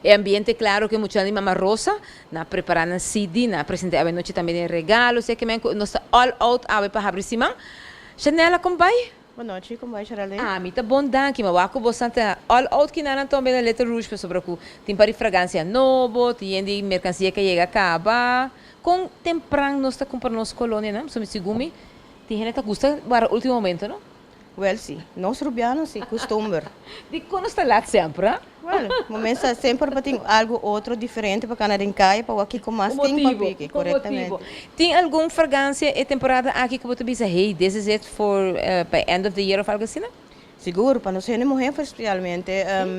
É ambiente claro que muita gente mama rosa, na preparando CD, na apresentar a noite também regalos, sei que nós all out ave para abrir cima. Chanela compai? Boa noite, como vai, Charalê? Ah, mita bom danke, mas wako bastante all out que não também na letra rouge sobre o tem para fragrância novo, tem de mercancia que chega a acabar. Com temprano nós está comprando nos colônia, não? Somos segumi. Tem gente que gosta para o último momento, não? Well, sim. Nós rubianos, sim, costume. De quando está lá sempre, ah? Well, momento sempre para ter algo outro diferente para cada um caia, para aqui com mais tempo para pique, corretamente. Tem alguma fragrância e temporada aqui que você pensa, hey, this is it for by end of the year ou algo assim, não? Seguro, para nós ser mulher especialmente,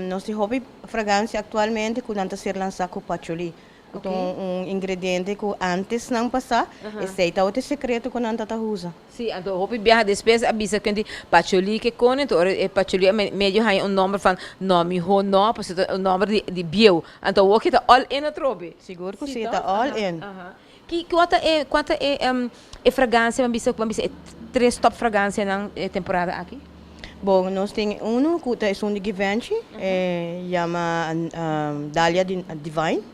nós temos hobby fragrância atualmente que não ser lançado com patchouli. Okay. Um ingrediente que antes não passar, esse é outro secreto que não está usa. Sim, então hobby viaja depois avisa que tem patchouli que com então patchouli meio hay número van nome ho no, pues o número de bio. Então o que está all in a trobe. Seguro que sim, está all in. Que quanto é fragrância, vamos três top fragrância na temporada aqui? Bom, nós temos que é um de Givenchy, chama Dahlia Divine.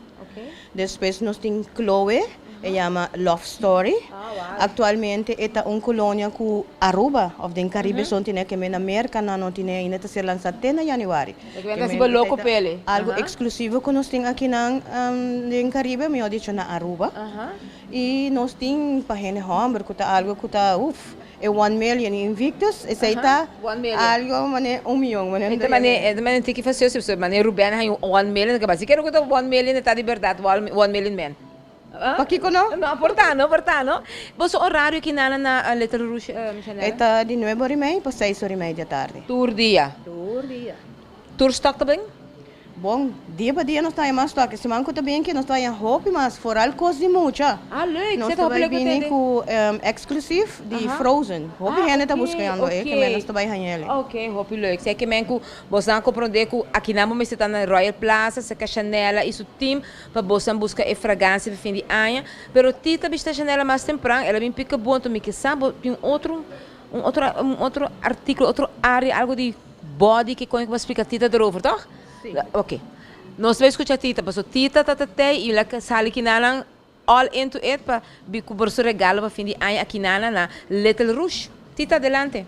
Depois nós temos Chloe, chama Love Story. Atualmente é uma colônia com Aruba, of the Caribe, que na América não tem ainda ser lançado até januário. Algo exclusivo que nós temos aqui no Caribe, me disse na Aruba. E nós temos para gente homem, que algo que está é 1 million Invictus, esse aí está algo, mané, 1 milhão. Então, mané, tem que fazer isso, se mané Ruben tem 1 million, que base, quero que 1 million está de verdade, 1 million men. Aqui que não? Não, portanto. Você horário que nada na Letra Rouge, Michelle? Está de 9h30 para 6h30 da tarde. Tour dia. Tour stock também? Bom, dia para dia nós estamos mais toque. Se manco também que nós estamos em roupa, mas fora coisa de muita. Ah, legal. Nós estamos vindo com exclusive de Frozen. Roupa gente está buscando, que nós estamos em Ok, roupa legal. Sei que menco, você não compreende que aqui na momento está na Royal Plaza, se que Chanel, isso time para você buscar a fragrância para fim de ano. Pero tita bista Chanel mais temprano, ela vem pica bom também que sabe um outro artigo, outra área, algo de body que como explica tita de over, tá? Ok. Nós vamos escutar Tita, mas Tita e ela sale que nalang all into it para cobrir seu regalo para fim de ano aqui na Little Rouge. Tita, adelante.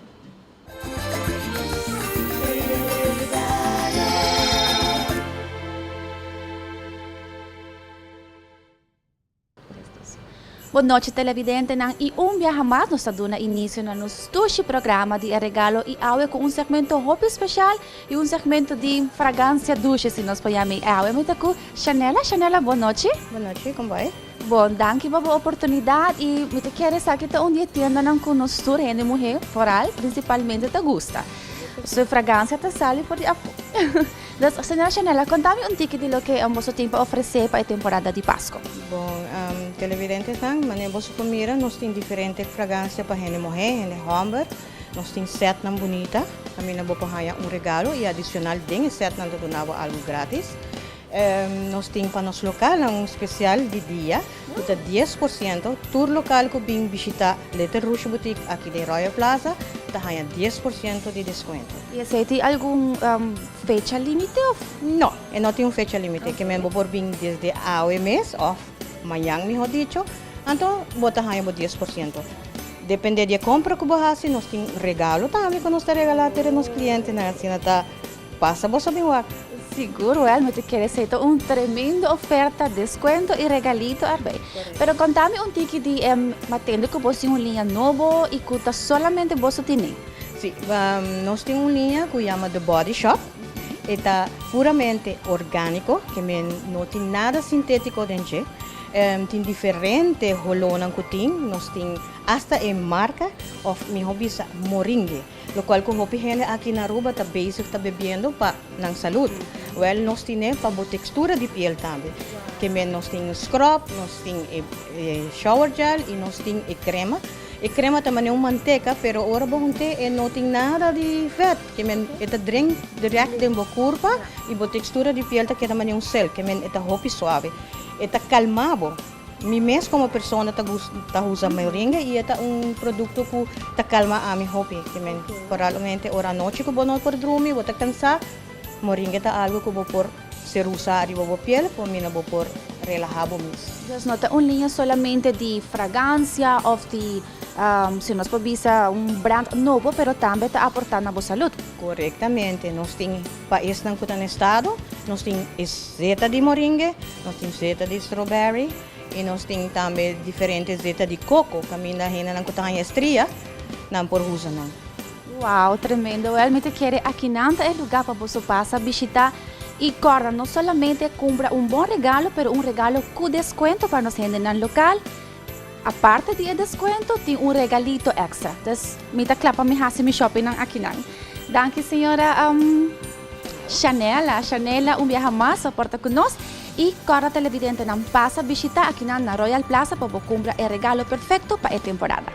Boa noite, televidente. E dia mais nós estamos dando início no nosso programa de regalo e aue com segmento roupa especial e segmento de fragrância duche, se nós podemos aue. Muito com Chanela, boa noite. Boa noite, como vai? Bom, danke pela oportunidade e me quero saber que onde tienda não com nós tour de mulher foral, principalmente te gusta. Sua fragrância te sale por Das Chanela, contame pouco de lo que você tem para oferecer para a temporada de Páscoa. Bom, televidentes, você mira, nós temos diferentes fragrâncias para gente mulher, gente homem. Nós temos set não bonita, também na boca regalo e adicional tem set não donava algo grátis. Nós temos para nosso local especial de dia, que 10%, tour local que vem visitar Letter Rouge Boutique aqui de Royal Plaza, tem 10% de desconto. E você tem algum fecha limite? Não, não tem fecha limite, que mesmo por vir desde a mês, ou amanhã, melhor dicho, então, bota 10%. Depende da compra que você faz, nós temos regalo também, que nós regalamos para os clientes, assim, passa você bem lá. Seguro, realmente quer ser uma tremenda oferta, desconto e regalito arbei. Pero contame pouco de matendo que você tem uma linha nova e que está solamente você tem. Sim, nós temos uma linha que chama The Body Shop. Está puramente orgânico, que não tem nada sintético dentro. Tem diferentes rolonas que tem, nós temos hasta a marca of mi hobby sa moringue, lo qual ko hobby gente aqui na Aruba tá basic tá bebendo para ng saúde. Well, nós temos para boa textura de pele também, que nós temos scrub, nós temos shower gel e nós temos crema. E crema também é uma manteca, pero ora bonte não tem nada de fat, que é drink direto de boa curva e boa textura de pele que também é um gel, que é hobby suave. É calmado. Mesmo como pessoa está usando moringa e é produto que está calma a minha hobby. Provavelmente ora noite que vou não por dormir, vou cansar, moringa é algo que vou por ser usar arriba de piel, por mí no por relajar mis. Entonces, no es una línea solamente de fragancia o de, si nos provisa un brand nuevo, pero también está aportando a la salud. Correctamente, nós tem país não está no estado, nós tem zeta de moringa, nós tem zeta de strawberry e nós tem também diferentes zeta de coco, que a minha rena não está em estria, não por uso não. Wow, tremendo. Realmente quiere aquí nada el lugar para você pasar, visitar y corra, no solamente compra un buen regalo, pero un regalo con descuento para nos gente en el local. Aparte de descuento, tiene un regalito extra. Entonces, me está clapa mi hace mi shopping aquí nan. Danke, señora Chanela. Chanela, un viaje más, soporta con nos. Y corra televidente, nan pasa visitar aquí nan, na Royal Plaza para comprar el regalo perfecto para esta temporada.